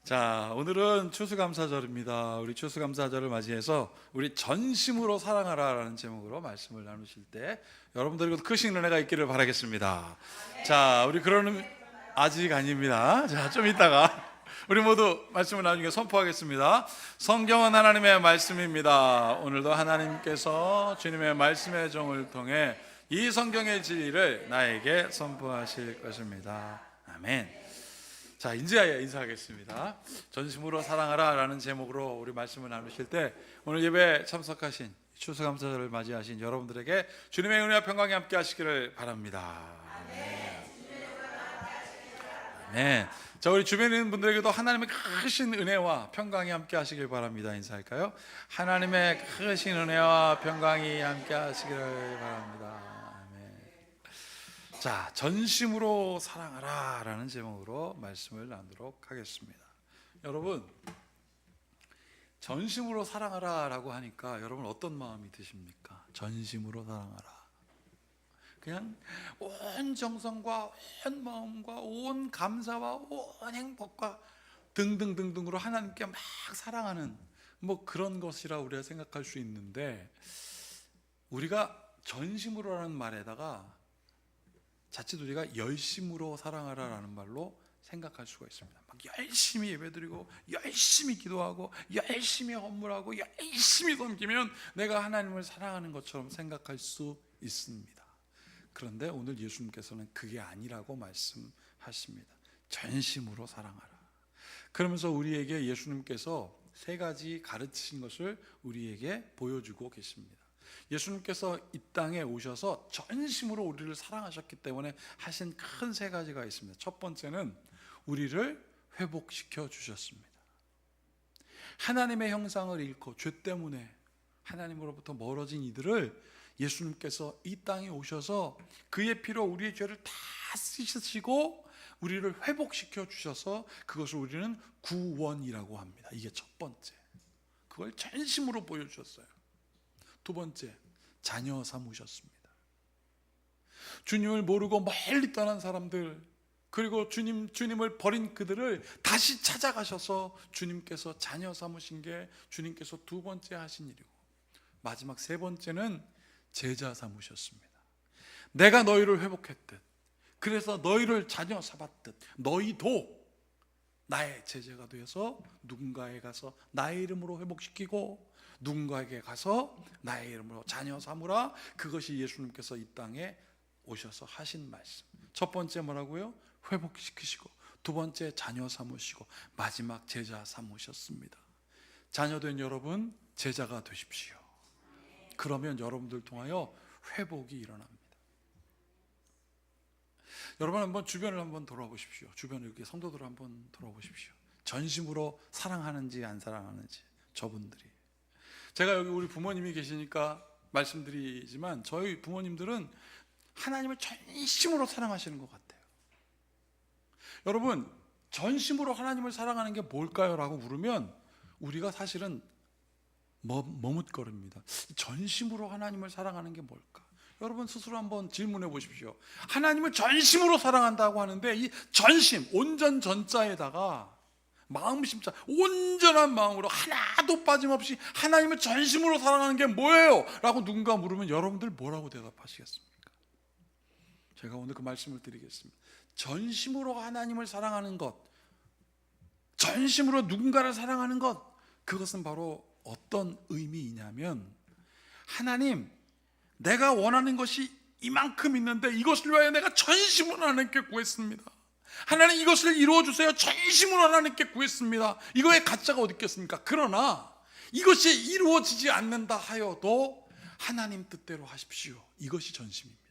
자, 오늘은 추수감사절입니다. 우리 추수감사절을 맞이해서 우리 전심으로 사랑하라라는 제목으로 말씀을 나누실 때 여러분들에게도 크신 은혜가 있기를 바라겠습니다. 자, 우리 그러는 아직 아닙니다. 자, 좀 이따가 우리 모두 말씀을 나중에 선포하겠습니다. 성경은 하나님의 말씀입니다. 오늘도 하나님께서 주님의 말씀의 종을 통해 이 성경의 진리를 나에게 선포하실 것입니다. 아멘. 자, 이제 인사하겠습니다. 전심으로 사랑하라 라는 제목으로 우리 말씀을 나누실 때 오늘 예배에 참석하신 추수감사절을 맞이하신 여러분들에게 주님의 은혜와 평강이 함께 하시기를 바랍니다. 네. 자, 우리 주변에 있는 분들에게도 하나님의 크신 은혜와 평강이 함께 하시길 바랍니다. 인사할까요? 하나님의 크신 은혜와 평강이 함께 하시기를 바랍니다. 자, 전심으로 사랑하라 라는 제목으로 말씀을 나누도록 하겠습니다. 여러분, 전심으로 사랑하라 라고 하니까 여러분 어떤 마음이 드십니까? 전심으로 사랑하라. 그냥 온 정성과 온 마음과 온 감사와 온 행복과 등등등등으로 하나님께 막 사랑하는 뭐 그런 것이라 우리가 생각할 수 있는데, 우리가 전심으로라는 말에다가 자칫 우리가 열심으로 사랑하라라는 말로 생각할 수가 있습니다. 막 열심히 예배드리고 열심히 기도하고 열심히 헌물하고 열심히 섬기면 내가 하나님을 사랑하는 것처럼 생각할 수 있습니다. 그런데 오늘 예수님께서는 그게 아니라고 말씀하십니다. 전심으로 사랑하라. 그러면서 우리에게 예수님께서 세 가지 가르치신 것을 우리에게 보여주고 계십니다. 예수님께서 이 땅에 오셔서 전심으로 우리를 사랑하셨기 때문에 하신 큰 세 가지가 있습니다. 첫 번째는 우리를 회복시켜 주셨습니다. 하나님의 형상을 잃고 죄 때문에 하나님으로부터 멀어진 이들을 예수님께서 이 땅에 오셔서 그의 피로 우리의 죄를 다 씻으시고 우리를 회복시켜 주셔서 그것을 우리는 구원이라고 합니다. 이게 첫 번째. 그걸 전심으로 보여주셨어요. 두 번째, 자녀 삼으셨습니다. 주님을 모르고 멀리 떠난 사람들, 그리고 주님을 버린 그들을 다시 찾아가셔서 주님께서 자녀 삼으신 게 주님께서 두 번째 하신 일이고, 마지막 세 번째는 제자 삼으셨습니다. 내가 너희를 회복했듯, 그래서 너희를 자녀 삼았듯 너희도 나의 제자가 되어서 누군가에 가서 나의 이름으로 회복시키고 누군가에게 가서 나의 이름으로 자녀 삼으라. 그것이 예수님께서 이 땅에 오셔서 하신 말씀. 첫 번째 뭐라고요? 회복시키시고, 두 번째 자녀 삼으시고, 마지막 제자 삼으셨습니다. 자녀된 여러분, 제자가 되십시오. 그러면 여러분들 통하여 회복이 일어납니다. 여러분 한번 주변을 한번 돌아보십시오. 주변을 이렇게 성도들을 한번 돌아보십시오. 전심으로 사랑하는지 안 사랑하는지. 저분들이, 제가 여기 우리 부모님이 계시니까 말씀드리지만 저희 부모님들은 하나님을 전심으로 사랑하시는 것 같아요. 여러분, 전심으로 하나님을 사랑하는 게 뭘까요? 라고 물으면 우리가 사실은 머뭇거립니다. 전심으로 하나님을 사랑하는 게 뭘까? 여러분 스스로 한번 질문해 보십시오. 하나님을 전심으로 사랑한다고 하는데 이 전심, 온전 전자에다가 마음 심자, 온전한 마음으로 하나도 빠짐없이 하나님을 전심으로 사랑하는 게 뭐예요? 라고 누군가 물으면 여러분들 뭐라고 대답하시겠습니까? 제가 오늘 그 말씀을 드리겠습니다. 전심으로 하나님을 사랑하는 것, 전심으로 누군가를 사랑하는 것, 그것은 바로 어떤 의미이냐면, 하나님, 내가 원하는 것이 이만큼 있는데 이것을 위하여 내가 전심으로 하나님께 구했습니다. 하나님, 이것을 이루어주세요. 전심으로 하나님께 구했습니다. 이거에 가짜가 어디 있겠습니까? 그러나 이것이 이루어지지 않는다 하여도 하나님 뜻대로 하십시오. 이것이 전심입니다.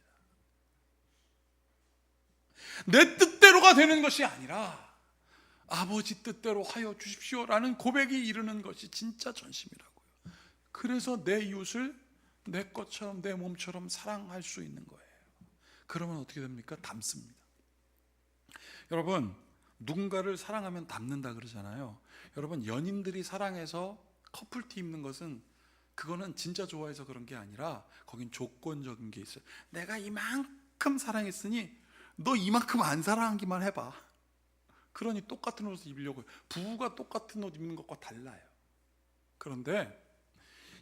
내 뜻대로가 되는 것이 아니라 아버지 뜻대로 하여 주십시오라는 고백이 이르는 것이 진짜 전심이라고요. 그래서 내 이웃을 내 것처럼, 내 몸처럼 사랑할 수 있는 거예요. 그러면 어떻게 됩니까? 닮습니다. 여러분, 누군가를 사랑하면 닮는다 그러잖아요. 여러분, 연인들이 사랑해서 커플티 입는 것은, 그거는 진짜 좋아해서 그런 게 아니라 거긴 조건적인 게 있어요. 내가 이만큼 사랑했으니 너 이만큼 안 사랑하기만 해봐. 그러니 똑같은 옷을 입으려고 해요. 부부가 똑같은 옷 입는 것과 달라요. 그런데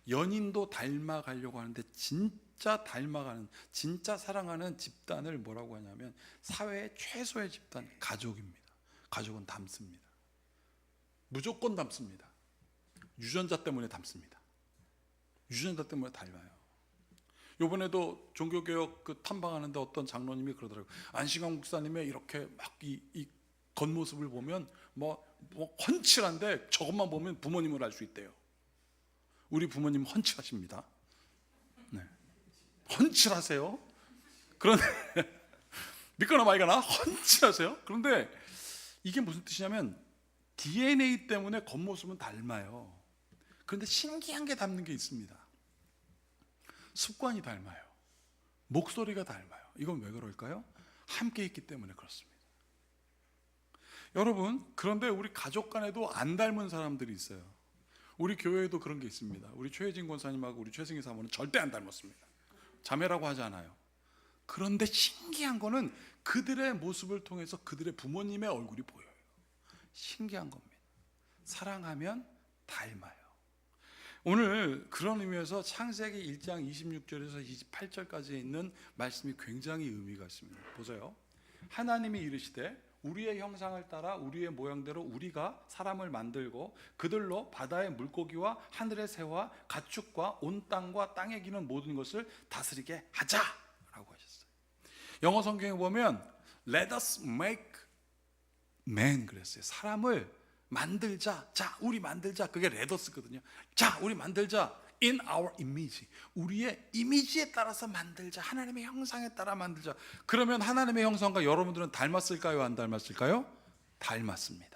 연인도 닮아가려고 하는데 진짜 닮아가는, 진짜 사랑하는 집단을 뭐라고 하냐면 사회의 최소의 집단, 가족입니다. 가족은 닮습니다. 무조건 닮습니다. 유전자 때문에 닮습니다. 유전자 때문에 닮아요. 이번에도 종교개혁 탐방하는데 어떤 장로님이 그러더라고요. 안시광 목사님의 이렇게 막 이 겉모습을 보면 뭐 헌칠한데 저것만 보면 부모님을 알 수 있대요. 우리 부모님 헌칠하십니다. 네. 헌칠하세요. 그런데 믿거나 말거나 헌칠하세요. 그런데 이게 무슨 뜻이냐면 DNA 때문에 겉모습은 닮아요. 그런데 신기한 게 닮는 게 있습니다. 습관이 닮아요. 목소리가 닮아요. 이건 왜 그럴까요? 함께 있기 때문에 그렇습니다. 여러분, 그런데 우리 가족 간에도 안 닮은 사람들이 있어요. 우리 교회에도 그런 게 있습니다. 우리 최혜진 권사님하고 우리 최승희 사모는 절대 안 닮았습니다. 자매라고 하지 않아요. 그런데 신기한 거는 그들의 모습을 통해서 그들의 부모님의 얼굴이 보여요. 신기한 겁니다. 사랑하면 닮아요. 오늘 그런 의미에서 창세기 1장 26절에서 28절까지 있는 말씀이 굉장히 의미가 있습니다. 보세요. 하나님이 이르시되 우리의 형상을 따라 우리의 모양대로 우리가 사람을 만들고 그들로 바다의 물고기와 하늘의 새와 가축과 온 땅과 땅에 기는 모든 것을 다스리게 하자라고 하셨어요. 영어 성경에 보면 Let us make man 그랬어요. 사람을 만들자. 자, 우리 만들자. 그게 let us거든요. 자, 우리 만들자. In our image. 우리의 이미지에 따라서 만들자. 하나님의 형상에 따라 만들자. 그러면 하나님의 형상과 여러분들은 닮았을까요? 안 닮았을까요? 닮았습니다.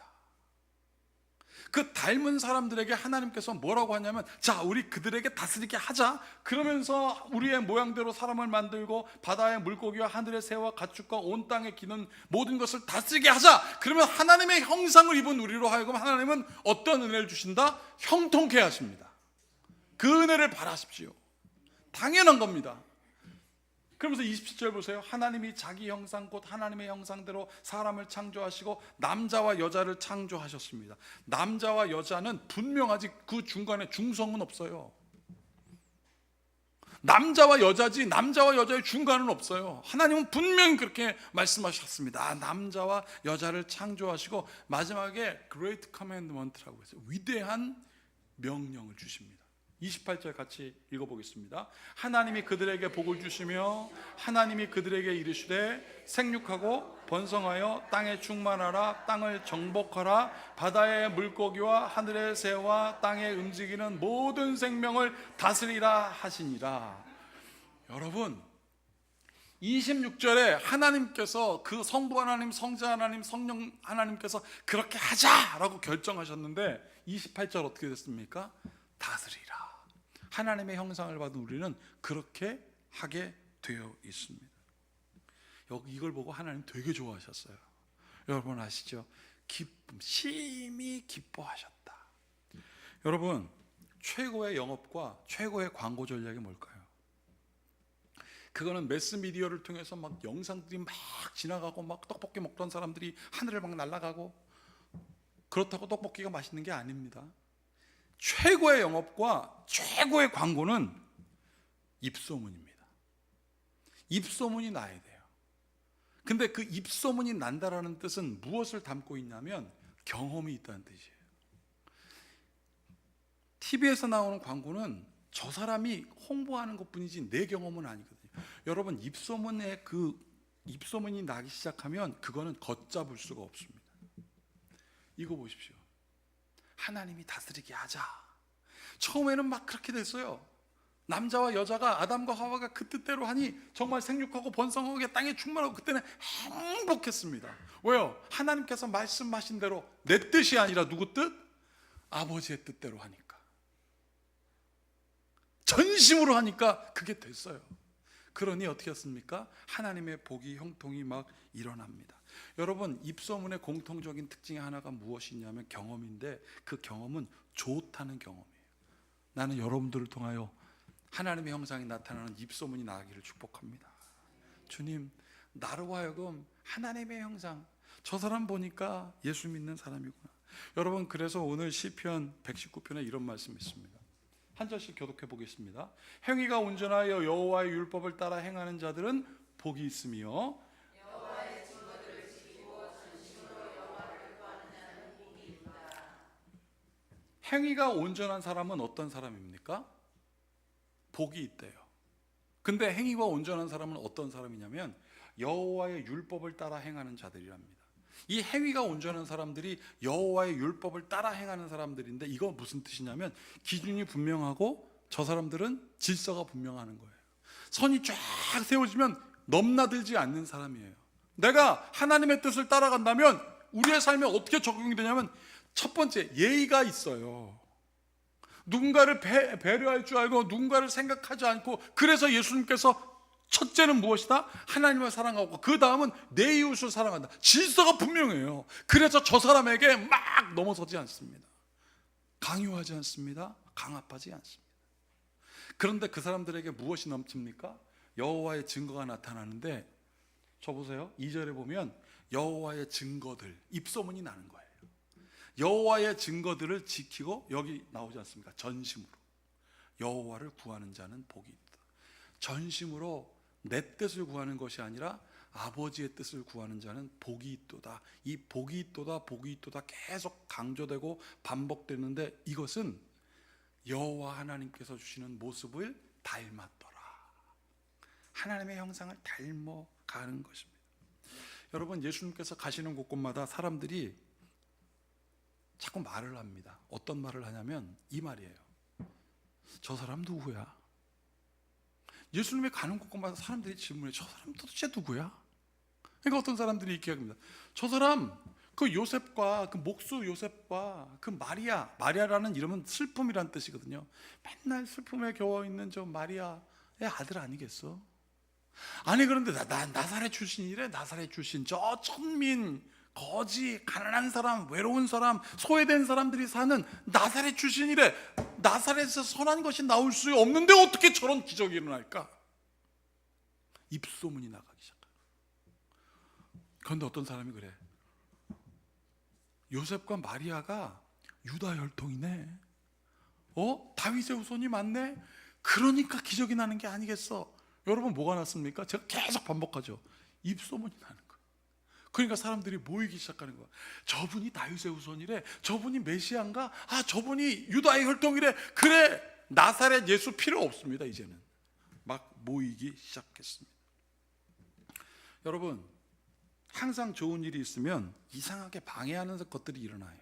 그 닮은 사람들에게 하나님께서 뭐라고 하냐면 자, 우리 그들에게 다스리게 하자. 그러면서 우리의 모양대로 사람을 만들고 바다의 물고기와 하늘의 새와 가축과 온 땅에 기는 모든 것을 다스리게 하자. 그러면 하나님의 형상을 입은 우리로 하여금 하나님은 어떤 은혜를 주신다? 형통케 하십니다. 그 은혜를 바라십시오. 당연한 겁니다. 그러면서 27절 보세요. 하나님이 자기 형상 곧 하나님의 형상대로 사람을 창조하시고 남자와 여자를 창조하셨습니다. 남자와 여자는 분명하지 그 중간에 중성은 없어요. 남자와 여자지 남자와 여자의 중간은 없어요. 하나님은 분명히 그렇게 말씀하셨습니다. 남자와 여자를 창조하시고 마지막에 Great Commandment라고 했어요. 위대한 명령을 주십니다. 28절 같이 읽어보겠습니다. 하나님이 그들에게 복을 주시며 하나님이 그들에게 이르시되 생육하고 번성하여 땅에 충만하라. 땅을 정복하라. 바다의 물고기와 하늘의 새와 땅에 움직이는 모든 생명을 다스리라 하시니라. 여러분, 26절에 하나님께서 그 성부 하나님, 성자 하나님, 성령 하나님께서 그렇게 하자라고 결정하셨는데 28절 어떻게 됐습니까? 다스리라. 하나님의 형상을 받은 우리는 그렇게 하게 되어 있습니다. 여기 이걸 보고 하나님 되게 좋아하셨어요. 여러분 아시죠? 기쁨, 심히 기뻐하셨다. 여러분, 최고의 영업과 최고의 광고 전략이 뭘까요? 그거는 매스미디어를 통해서 막 영상들이 막 지나가고 막 떡볶이 먹던 사람들이 하늘을 막 날아가고 그렇다고 떡볶이가 맛있는 게 아닙니다. 최고의 영업과 최고의 광고는 입소문입니다. 입소문이 나야 돼요. 근데 그 입소문이 난다라는 뜻은 무엇을 담고 있냐면 경험이 있다는 뜻이에요. TV에서 나오는 광고는 저 사람이 홍보하는 것뿐이지 내 경험은 아니거든요. 여러분, 입소문에 그 입소문이 나기 시작하면 그거는 걷잡을 수가 없습니다. 이거 보십시오. 하나님이 다스리게 하자. 처음에는 막 그렇게 됐어요. 남자와 여자가 아담과 하와가 그 뜻대로 하니 정말 생육하고 번성하게 땅에 충만하고 그때는 행복했습니다. 왜요? 하나님께서 말씀하신 대로 내 뜻이 아니라 누구 뜻? 아버지의 뜻대로 하니까. 전심으로 하니까 그게 됐어요. 그러니 어떻게 했습니까? 하나님의 복이 형통이 막 일어납니다. 여러분, 입소문의 공통적인 특징이 하나가 무엇이냐면 경험인데 그 경험은 좋다는 경험이에요. 나는 여러분들을 통하여 하나님의 형상이 나타나는 입소문이 나기를 축복합니다. 주님, 나로 하여금 하나님의 형상, 저 사람 보니까 예수 믿는 사람이구나. 여러분, 그래서 오늘 시편 119편에 이런 말씀이 있습니다. 한 절씩 교독해 보겠습니다. 행위가 온전하여 여호와의 율법을 따라 행하는 자들은 복이 있으며 여호와의 증거들을 지키고 전심으로 여호와를 구하는 자는 복이 있다. 행위가 온전한 사람은 어떤 사람입니까? 복이 있대요. 근데 행위가 온전한 사람은 어떤 사람이냐면 여호와의 율법을 따라 행하는 자들이랍니다. 이 행위가 온전한 사람들이 여호와의 율법을 따라 행하는 사람들인데, 이거 무슨 뜻이냐면 기준이 분명하고 저 사람들은 질서가 분명하는 거예요. 선이 쫙 세워지면 넘나들지 않는 사람이에요. 내가 하나님의 뜻을 따라간다면 우리의 삶에 어떻게 적용이 되냐면, 첫 번째, 예의가 있어요. 누군가를 배려할 줄 알고 누군가를 생각하지 않고, 그래서 예수님께서 첫째는 무엇이다? 하나님을 사랑하고 그 다음은 내 이웃을 사랑한다. 질서가 분명해요. 그래서 저 사람에게 막 넘어서지 않습니다. 강요하지 않습니다. 강압하지 않습니다. 그런데 그 사람들에게 무엇이 넘칩니까? 여호와의 증거가 나타나는데, 저 보세요. 2절에 보면 여호와의 증거들, 입소문이 나는 거예요. 여호와의 증거들을 지키고, 여기 나오지 않습니까? 전심으로 여호와를 구하는 자는 복이 있다. 전심으로 내 뜻을 구하는 것이 아니라 아버지의 뜻을 구하는 자는 복이 있도다. 이 복이 있도다, 복이 있도다 계속 강조되고 반복되는데, 이것은 여호와 하나님께서 주시는 모습을 닮았더라. 하나님의 형상을 닮아가는 것입니다. 여러분, 예수님께서 가시는 곳곳마다 사람들이 자꾸 말을 합니다. 어떤 말을 하냐면 이 말이에요. 저 사람 누구야? 예수님이 가는 곳곳마다 사람들이 질문해. 저 사람 도대체 누구야? 그러니까 어떤 사람들이 이렇게 합니다. 저 사람 그 요셉과 그 목수 요셉과 그 마리아라는 이름은 슬픔이란 뜻이거든요. 맨날 슬픔에 겨워 있는 저 마리아의 아들 아니겠어? 아니, 그런데 나사렛 출신이래. 나사렛 출신, 저 천민, 거지, 가난한 사람, 외로운 사람, 소외된 사람들이 사는 나사렛 출신이래. 나사렛에서 선한 것이 나올 수 없는데 어떻게 저런 기적이 일어날까? 입소문이 나가기 시작해요. 그런데 어떤 사람이 그래. 요셉과 마리아가 유다 혈통이네. 다윗의 후손이 많네. 그러니까 기적이 나는 게 아니겠어. 여러분, 뭐가 났습니까? 제가 계속 반복하죠. 입소문이 나는 거예요. 그러니까 사람들이 모이기 시작하는 거야. 저분이 다윗의 후손이래. 저분이 메시아인가? 저분이 유다의 혈통이래. 그래, 나사렛 예수 필요 없습니다. 이제는 막 모이기 시작했습니다. 여러분, 항상 좋은 일이 있으면 이상하게 방해하는 것들이 일어나요.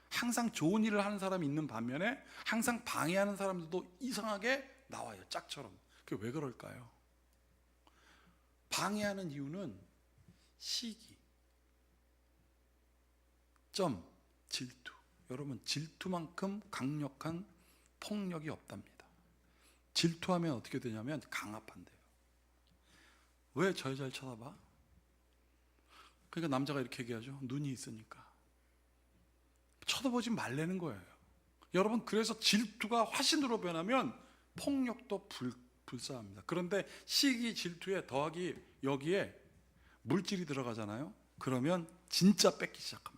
항상 좋은 일을 하는 사람이 있는 반면에 항상 방해하는 사람들도 이상하게 나와요. 짝처럼. 그게 왜 그럴까요? 방해하는 이유는 시기, 질투. 여러분, 질투만큼 강력한 폭력이 없답니다. 질투하면 어떻게 되냐면 강압한대요. 왜 저 여자를 쳐다봐? 그러니까 남자가 이렇게 얘기하죠. 눈이 있으니까. 쳐다보지 말라는 거예요. 여러분, 그래서 질투가 화신으로 변하면 폭력도 불사합니다. 그런데 시기, 질투에 더하기 여기에 물질이 들어가잖아요. 그러면 진짜 뺏기 시작합니다.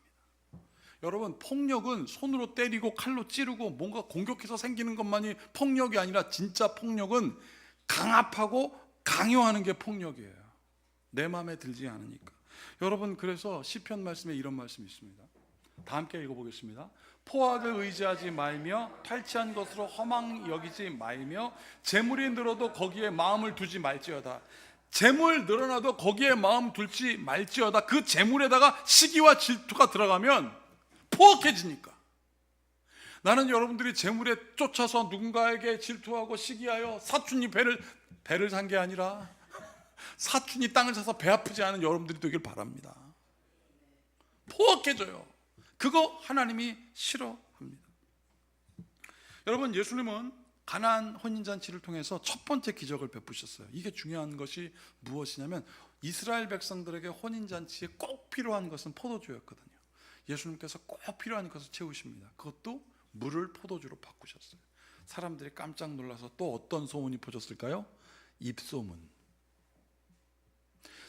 여러분, 폭력은 손으로 때리고 칼로 찌르고 뭔가 공격해서 생기는 것만이 폭력이 아니라, 진짜 폭력은 강압하고 강요하는 게 폭력이에요. 내 마음에 들지 않으니까. 여러분, 그래서 시편 말씀에 이런 말씀이 있습니다. 다 함께 읽어보겠습니다. 포악을 의지하지 말며 탈취한 것으로 허망 여기지 말며 재물이 늘어도 거기에 마음을 두지 말지어다. 재물 늘어나도 거기에 마음 둘지 말지어다. 그 재물에다가 시기와 질투가 들어가면 포악해지니까. 나는 여러분들이 재물에 쫓아서 누군가에게 질투하고 시기하여 사촌이 배를 산 게 아니라 사촌이 땅을 사서 배 아프지 않은 여러분들이 되길 바랍니다. 포악해져요. 그거 하나님이 싫어합니다. 여러분, 예수님은 가나안 혼인잔치를 통해서 첫 번째 기적을 베푸셨어요. 이게 중요한 것이 무엇이냐면, 이스라엘 백성들에게 혼인잔치에 꼭 필요한 것은 포도주였거든요. 예수님께서 꼭 필요한 것을 채우십니다. 그것도 물을 포도주로 바꾸셨어요. 사람들이 깜짝 놀라서 또 어떤 소문이 퍼졌을까요? 입소문.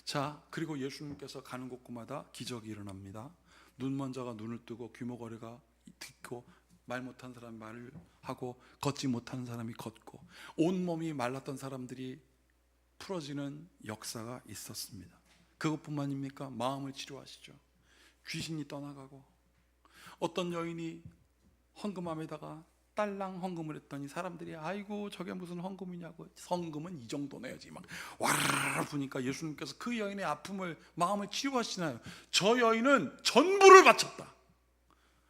자, 그리고 예수님께서 가는 곳마다 기적이 일어납니다. 눈먼 자가 눈을 뜨고 귀머거리가 듣고 말 못하는 사람이 말을 하고 걷지 못하는 사람이 걷고 온몸이 말랐던 사람들이 풀어지는 역사가 있었습니다. 그것뿐만입니까? 마음을 치료하시죠. 귀신이 떠나가고 어떤 여인이 헌금함에다가 딸랑 헌금을 했더니 사람들이 아이고 저게 무슨 헌금이냐고, 헌금은 이 정도 내야지 막 와르르 부니까 예수님께서 그 여인의 아픔을, 마음을 치유하시나요? 저 여인은 전부를 바쳤다.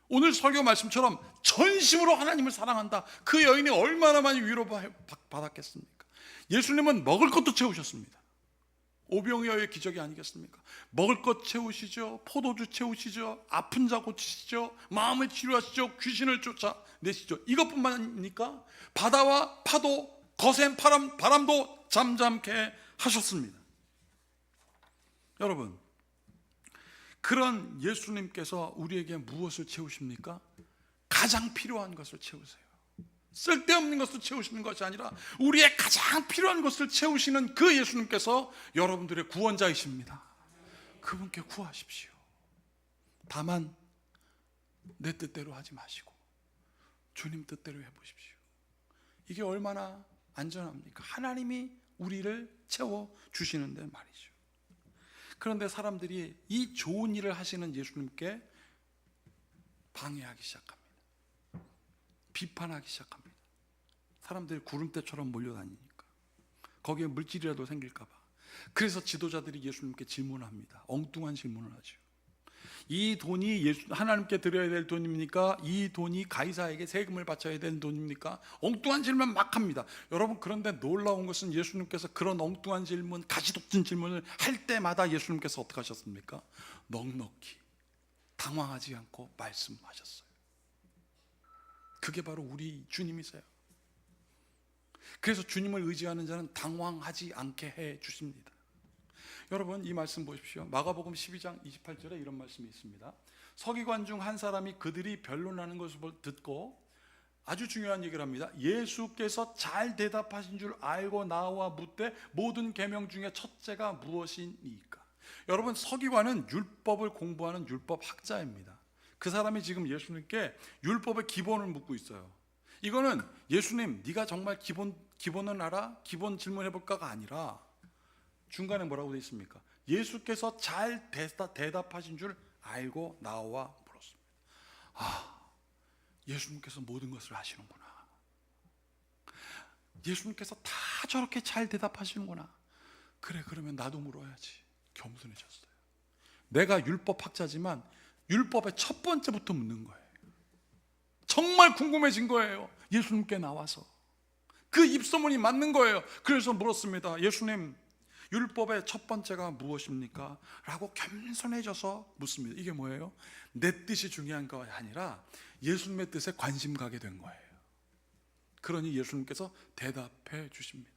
오늘 설교 말씀처럼 전심으로 하나님을 사랑한다. 그 여인이 얼마나 많이 위로받았겠습니까? 예수님은 먹을 것도 채우셨습니다. 오병이어의 기적이 아니겠습니까? 먹을 것 채우시죠, 포도주 채우시죠, 아픈 자 고치시죠, 마음을 치료하시죠, 귀신을 쫓아내시죠. 이것뿐만입니까? 바다와 파도, 거센 바람도 잠잠케 하셨습니다. 여러분, 그런 예수님께서 우리에게 무엇을 채우십니까? 가장 필요한 것을 채우세요. 쓸데없는 것을 채우시는 것이 아니라 우리의 가장 필요한 것을 채우시는 그 예수님께서 여러분들의 구원자이십니다. 그분께 구하십시오. 다만 내 뜻대로 하지 마시고 주님 뜻대로 해보십시오. 이게 얼마나 안전합니까? 하나님이 우리를 채워주시는데 말이죠. 그런데 사람들이 이 좋은 일을 하시는 예수님께 방해하기 시작합니다. 비판하기 시작합니다. 사람들이 구름대처럼 몰려다니니까, 거기에 물질이라도 생길까 봐. 그래서 지도자들이 예수님께 질문합니다. 엉뚱한 질문을 하죠. 이 돈이 하나님께 드려야 될 돈입니까? 이 돈이 가이사에게 세금을 바쳐야 되는 돈입니까? 엉뚱한 질문 막 합니다. 여러분, 그런데 놀라운 것은 예수님께서 그런 엉뚱한 질문, 가시독진 질문을 할 때마다 예수님께서 어떻게 하셨습니까? 넉넉히 당황하지 않고 말씀하셨어요. 그게 바로 우리 주님이세요. 그래서 주님을 의지하는 자는 당황하지 않게 해 주십니다. 여러분, 이 말씀 보십시오. 마가복음 12장 28절에 이런 말씀이 있습니다. 서기관 중 한 사람이 그들이 변론하는 것을 듣고 아주 중요한 얘기를 합니다. 예수께서 잘 대답하신 줄 알고 나와 묻되 모든 계명 중에 첫째가 무엇이니까? 여러분, 서기관은 율법을 공부하는 율법 학자입니다. 그 사람이 지금 예수님께 율법의 기본을 묻고 있어요. 이거는 예수님, 네가 정말 기본은 알아? 기본 질문해볼까가 아니라 중간에 뭐라고 되어 있습니까? 예수께서 잘 대답하신 줄 알고 나와 물었습니다. 아, 예수님께서 모든 것을 아시는구나. 예수님께서 다 저렇게 잘 대답하시는구나. 그래, 그러면 나도 물어야지. 겸손해졌어요. 내가 율법 학자지만 율법의 첫 번째부터 묻는 거예요. 정말 궁금해진 거예요. 예수님께 나와서 그 입소문이 맞는 거예요. 그래서 물었습니다. 예수님, 율법의 첫 번째가 무엇입니까? 라고 겸손해져서 묻습니다. 이게 뭐예요? 내 뜻이 중요한 것이 아니라 예수님의 뜻에 관심 가게 된 거예요. 그러니 예수님께서 대답해 주십니다.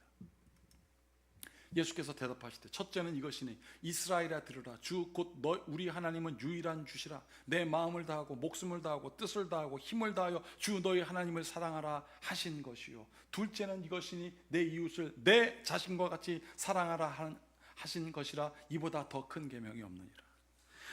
예수께서 대답하실 때 첫째는 이것이니 이스라엘아 들으라. 주 곧 우리 하나님은 유일한 주시라. 내 마음을 다하고 목숨을 다하고 뜻을 다하고 힘을 다하여 주 너희 하나님을 사랑하라 하신 것이요. 둘째는 이것이니 내 이웃을 내 자신과 같이 사랑하라 하신 것이라. 이보다 더 큰 계명이 없느니라.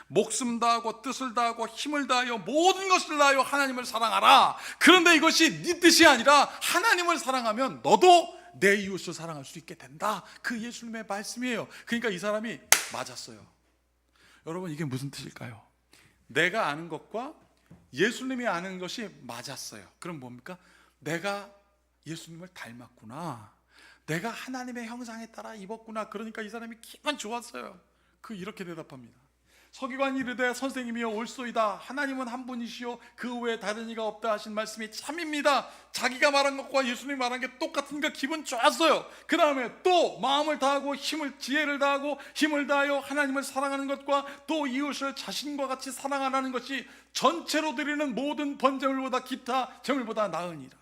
목숨 다하고 뜻을 다하고 힘을 다하여 모든 것을 다하여 하나님을 사랑하라. 그런데 이것이 네 뜻이 아니라 하나님을 사랑하면 너도 내 이웃을 사랑할 수 있게 된다. 그 예수님의 말씀이에요. 그러니까 이 사람이 맞았어요. 여러분, 이게 무슨 뜻일까요? 내가 아는 것과 예수님이 아는 것이 맞았어요. 그럼 뭡니까? 내가 예수님을 닮았구나. 내가 하나님의 형상에 따라 입었구나. 그러니까 이 사람이 기분 좋았어요. 이렇게 대답합니다. 서기관이 이르되 선생님이여 옳소이다. 하나님은 한 분이시요 그 외에 다른 이가 없다 하신 말씀이 참입니다. 자기가 말한 것과 예수님이 말한 게 똑같으니까 기분 좋았어요. 그 다음에 또 마음을 다하고 지혜를 다하고 힘을 다하여 하나님을 사랑하는 것과 또 이웃을 자신과 같이 사랑하라는 것이 전체로 드리는 모든 번제물보다 기타 제물보다 나으니라.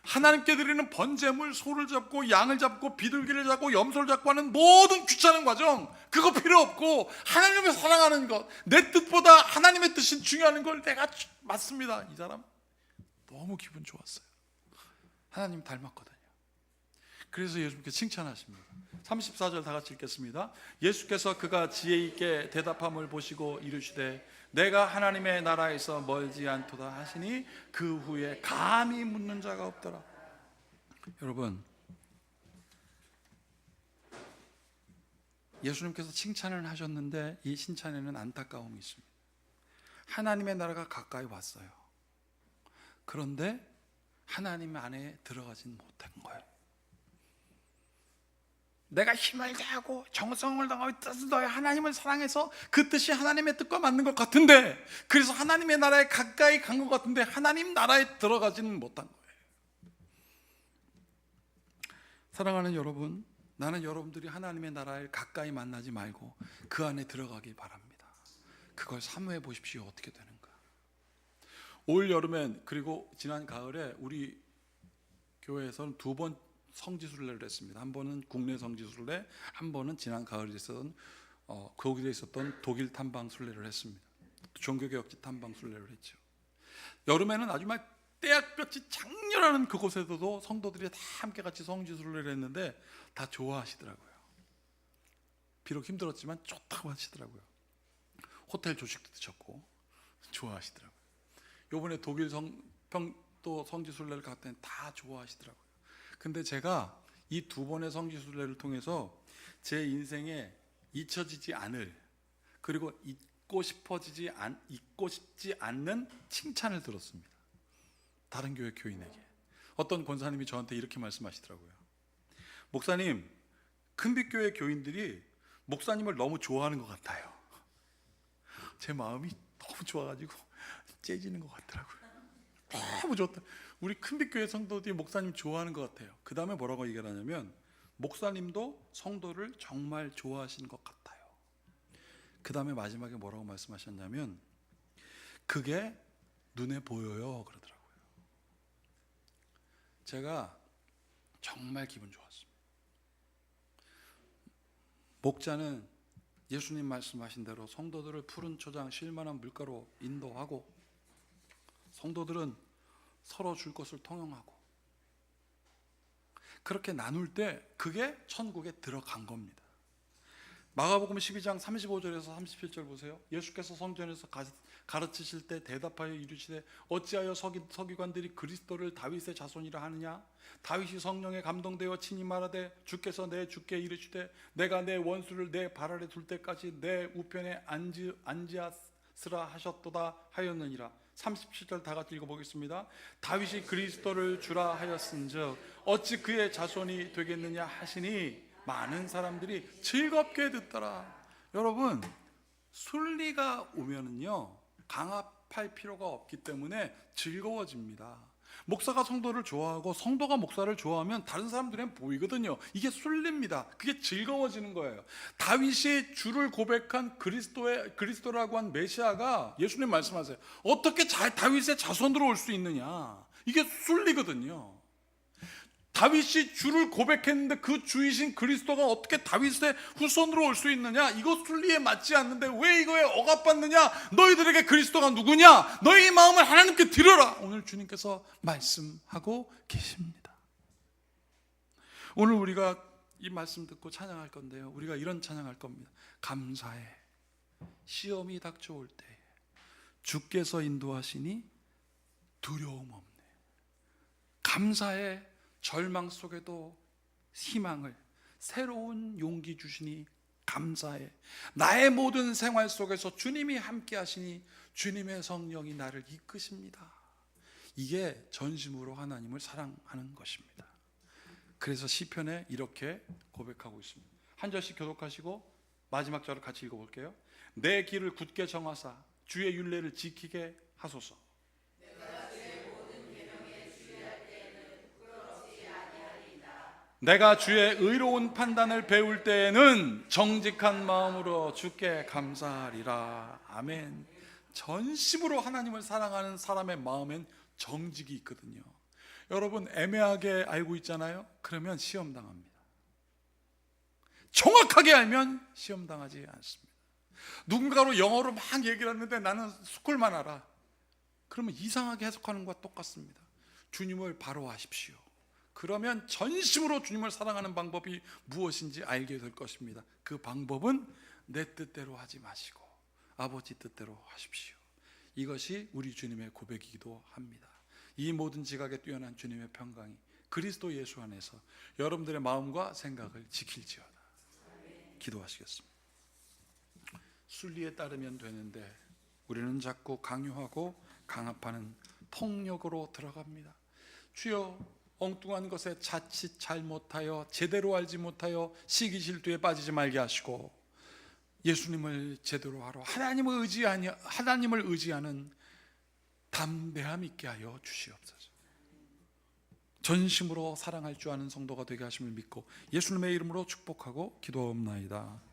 하나님께 드리는 번제물, 소를 잡고 양을 잡고 비둘기를 잡고 염소를 잡고 하는 모든 귀찮은 과정, 그거 필요 없고 하나님을 사랑하는 것, 내 뜻보다 하나님의 뜻이 중요한 걸 내가 맞습니다. 이 사람 너무 기분 좋았어요. 하나님 닮았거든요. 그래서 예수님께 칭찬하십니다. 34절 다 같이 읽겠습니다. 예수께서 그가 지혜 있게 대답함을 보시고 이르시되 내가 하나님의 나라에서 멀지 않도다 하시니 그 후에 감히 묻는 자가 없더라. 여러분, 예수님께서 칭찬을 하셨는데 이 칭찬에는 안타까움이 있습니다. 하나님의 나라가 가까이 왔어요. 그런데 하나님 안에 들어가진 못한 거예요. 내가 힘을 다하고 정성을 다하고 뜻을 다해 하나님을 사랑해서 그 뜻이 하나님의 뜻과 맞는 것 같은데, 그래서 하나님의 나라에 가까이 간 것 같은데 하나님 나라에 들어가지는 못한 거예요. 사랑하는 여러분, 나는 여러분들이 하나님의 나라에 가까이 만나지 말고 그 안에 들어가기 바랍니다. 그걸 사모해 보십시오. 어떻게 되는가. 올 여름엔, 그리고 지난 가을에 우리 교회에서는 2번 성지순례를 했습니다. 한 번은 국내 성지순례, 한 번은 지난 가을에 있었던 독일에 있었던 독일 탐방 순례를 했습니다. 종교개혁지 탐방 순례를 했죠. 여름에는 아주 막 때약볕이 장렬하는 그곳에서도 성도들이 다 함께 같이 성지순례를 했는데 다 좋아하시더라고요. 비록 힘들었지만 좋다고 하시더라고요. 호텔 조식도 드셨고 좋아하시더라고요. 요번에 독일 또 성지순례를 갔더니 다 좋아하시더라고요. 근데 제가 이 2번의 성지순례를 통해서 제 인생에 잊혀지지 않을, 그리고 잊고 싶지 않는 칭찬을 들었습니다. 다른 교회 교인에게. 어떤 권사님이 저한테 이렇게 말씀하시더라고요. 목사님, 큰빛교회 교인들이 목사님을 너무 좋아하는 것 같아요. 제 마음이 너무 좋아가지고 째지는 것 같더라고요. 너무 좋다. 우리 큰빛교회 성도들이 목사님 좋아하는 것 같아요. 그 다음에 뭐라고 얘기를 하냐면, 목사님도 성도를 정말 좋아하시는 것 같아요. 그 다음에 마지막에 뭐라고 말씀하셨냐면, 그게 눈에 보여요 그러더라고요. 제가 정말 기분 좋았습니다. 목자는 예수님 말씀하신 대로 성도들을 푸른 초장 쉴만한 물가로 인도하고, 성도들은 서로 줄 것을 통용하고, 그렇게 나눌 때 그게 천국에 들어간 겁니다. 마가복음 12장 35절에서 37절 보세요. 예수께서 성전에서 가르치실 때 대답하여 이르시되 어찌하여 서기관들이 그리스도를 다윗의 자손이라 하느냐? 다윗이 성령에 감동되어 친히 말하되 주께서 내 주께 이르시되 내가 내 원수를 내 발 아래 둘 때까지 내 우편에 앉으시라 하셨도다 하였느니라. 37절 다 같이 읽어보겠습니다. 다윗이 그리스도를 주라 하였은즉 어찌 그의 자손이 되겠느냐 하시니 많은 사람들이 즐겁게 듣더라. 여러분, 순리가 오면은요 강압할 필요가 없기 때문에 즐거워집니다. 목사가 성도를 좋아하고 성도가 목사를 좋아하면 다른 사람들은 보이거든요. 이게 순리입니다. 그게 즐거워지는 거예요. 다윗이 주를 고백한 그리스도라고 한 메시아가, 예수님 말씀하세요. 어떻게 다윗의 자손으로 올 수 있느냐? 이게 순리거든요. 다윗이 주를 고백했는데 그 주이신 그리스도가 어떻게 다윗의 후손으로 올 수 있느냐? 이거 순리에 맞지 않는데 왜 이거에 억압받느냐? 너희들에게 그리스도가 누구냐? 너희 마음을 하나님께 드려라. 오늘 주님께서 말씀하고 계십니다. 오늘 우리가 이 말씀 듣고 찬양할 건데요, 우리가 이런 찬양할 겁니다. 감사해. 시험이 닥쳐올 때 주께서 인도하시니 두려움 없네. 감사해. 절망 속에도 희망을, 새로운 용기 주시니 감사해. 나의 모든 생활 속에서 주님이 함께 하시니 주님의 성령이 나를 이끄십니다. 이게 전심으로 하나님을 사랑하는 것입니다. 그래서 시편에 이렇게 고백하고 있습니다. 한 절씩 교독하시고 마지막 절을 같이 읽어볼게요. 내 길을 굳게 정하사 주의 율례를 지키게 하소서. 내가 주의 의로운 판단을 배울 때에는 정직한 마음으로 주께 감사하리라. 아멘. 전심으로 하나님을 사랑하는 사람의 마음엔 정직이 있거든요. 여러분, 애매하게 알고 있잖아요? 그러면 시험당합니다. 정확하게 알면 시험당하지 않습니다. 누군가로 영어로 막 얘기를 하는데 나는 스쿨만 알아. 그러면 이상하게 해석하는 것과 똑같습니다. 주님을 바로 아십시오. 그러면 전심으로 주님을 사랑하는 방법이 무엇인지 알게 될 것입니다. 그 방법은 내 뜻대로 하지 마시고 아버지 뜻대로 하십시오. 이것이 우리 주님의 고백이기도 합니다. 이 모든 지각에 뛰어난 주님의 평강이 그리스도 예수 안에서 여러분들의 마음과 생각을 지킬지어다. 기도하시겠습니다. 순리에 따르면 되는데 우리는 자꾸 강요하고 강압하는 통력으로 들어갑니다. 주여, 엉뚱한 것에 자칫 잘못하여 제대로 알지 못하여 시기 질투에 빠지지 말게 하시고 예수님을 제대로 하러 하나님을 의지하는 담대함 있게 하여 주시옵소서. 전심으로 사랑할 줄 아는 성도가 되게 하심을 믿고 예수님의 이름으로 축복하고 기도하옵나이다.